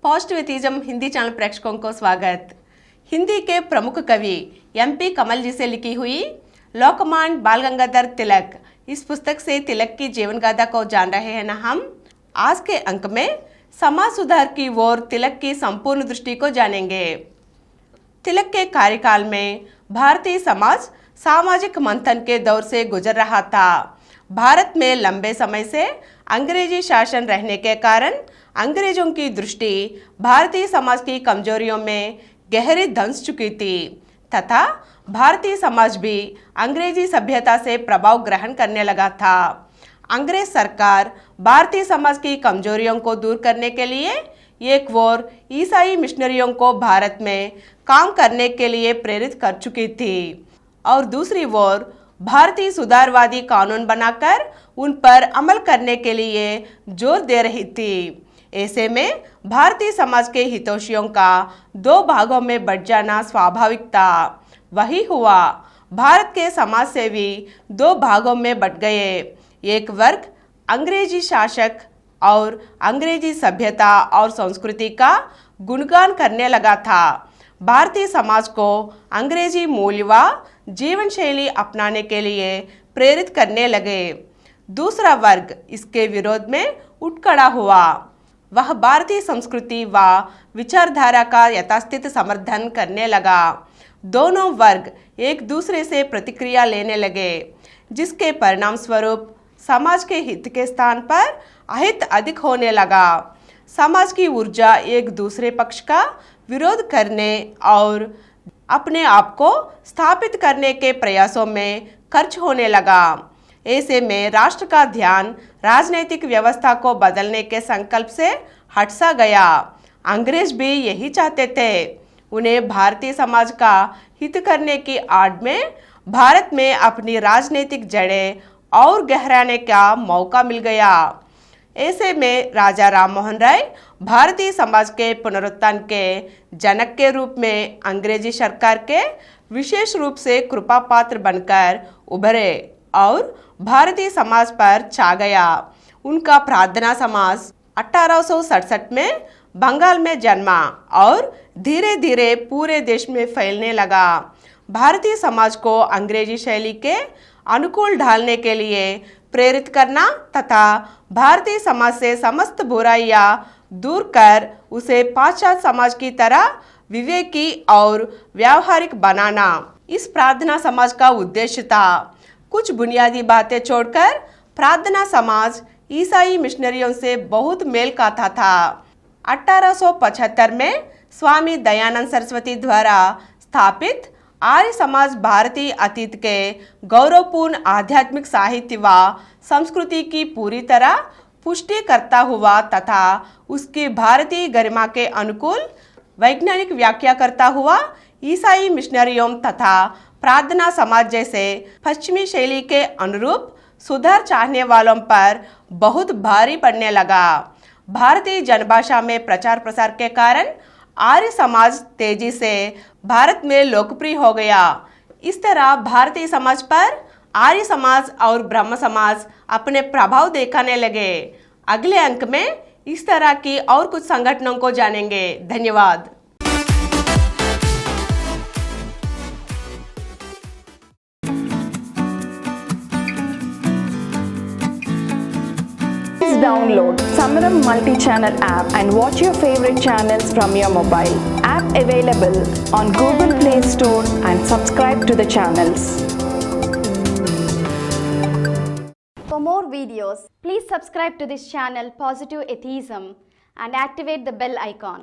Positivism Hindi channel प्रेक्षकों को स्वागत। हिंदी के प्रमुख कवि एमपी कमल जी से लिखी हुई लोकमान्य बाल गंगाधर तिलक, इस पुस्तक से तिलक की जीवन गाथा को जान रहे हैं ना हम। आज के अंक में समाज सुधार की ओर तिलक की संपूर्ण दृष्टि को जानेंगे। तिलक के कार्यकाल में भारतीय समाज सामाजिक मंथन के दौर से गुजर रहा था। भारत में लंबे समय से अंग्रेजी शासन रहने के कारण अंग्रेजों की दृष्टि भारतीय समाज की कमजोरियों में गहरी धंस चुकी थी तथा भारतीय समाज भी अंग्रेजी सभ्यता से प्रभाव ग्रहण करने लगा था। अंग्रेज सरकार भारतीय समाज की कमजोरियों को दूर करने के लिए एक ओर ईसाई मिशनरियों को भारत में काम करने के लिए प्रेरित कर चुकी थी और दूसरी ओर भारतीय सुधारवादी कानून बनाकर उन पर अमल करने के लिए जोर दे रही थी। ऐसे में भारतीय समाज के हितैषियों का दो भागों में बंट जाना स्वाभाविक था। वही हुआ। भारत के समाज सेवी दो भागों में बंट गए। एक वर्ग अंग्रेजी शासक और अंग्रेजी सभ्यता और संस्कृति का गुणगान करने लगा था। भारतीय समाज को अंग्रेजी मूल्य व जीवन शैली अपनाने के लिए प्रेरित करने लगे। दूसरा वर्ग इसके विरोध में उठ खड़ा हुआ। वह भारतीय संस्कृति व विचारधारा का यथास्थित समर्थन करने लगा। दोनों वर्ग एक दूसरे से प्रतिक्रिया लेने लगे, जिसके परिणाम स्वरूप समाज के हित के स्थान पर अहित अधिक होने लगा। समाज की ऊर्जा एक दूसरे पक्ष का विरोध करने और अपने आप को स्थापित करने के प्रयासों में खर्च होने लगा। ऐसे में राष्ट्र का ध्यान राजनीतिक व्यवस्था को बदलने के संकल्प से हट सा गया। अंग्रेज भी यही चाहते थे। उन्हें भारतीय समाज का हित करने की आड़ में भारत में अपनी राजनीतिक जड़ें और गहराने का मौका मिल गया। ऐसे में राजा राममोहन राय भारतीय समाज के पुनरुत्थान के जनक के रूप में अंग्रेजी सरकार के विशेष रूप से कृपा पात्र बनकर उभरे और भारतीय समाज पर छा गया। उनका प्रार्थना समाज 1867 में बंगाल में जन्मा और धीरे धीरे पूरे देश में फैलने लगा। भारतीय समाज को अंग्रेजी शैली के अनुकूल ढालने के लिए प्रेरित करना तथा भारतीय समाज से समस्त बुराइयां दूर कर उसे पाश्चात्य समाज की तरह विवेकी और व्यावहारिक बनाना इस प्रार्थना समाज का उद्देश्य था। कुछ बुनियादी बातें छोड़कर प्रार्थना समाज ईसाई मिशनरियों से बहुत मेल खाता था। 1875 में स्वामी दयानंद सरस्वती द्वारा स्थापित आर्य समाज भारतीय अतीत के गौरवपूर्ण आध्यात्मिक साहित्य व संस्कृति की पूरी तरह पुष्टि करता हुआ तथा उसकी भारतीय गरिमा के अनुकूल वैज्ञानिक व्याख्या करता हुआ ईसाई मिशनरियों तथा प्रार्थना समाज जैसे पश्चिमी शैली के अनुरूप सुधार चाहने वालों पर बहुत भारी पड़ने लगा। भारतीय जनभाषा में प्रचार प्रसार के कारण आर्य समाज तेजी से भारत में लोकप्रिय हो गया। इस तरह भारतीय समाज पर आर्य समाज और ब्रह्म समाज अपने प्रभाव दिखाने लगे। अगले अंक में इस तरह की और कुछ संगठनों को जानेंगे। धन्यवाद। Download Samaram multi-channel app and watch your favorite channels from your mobile. App available on Google Play Store and subscribe to the channels. For more videos, please subscribe to this channel Positive Atheism and activate the bell icon.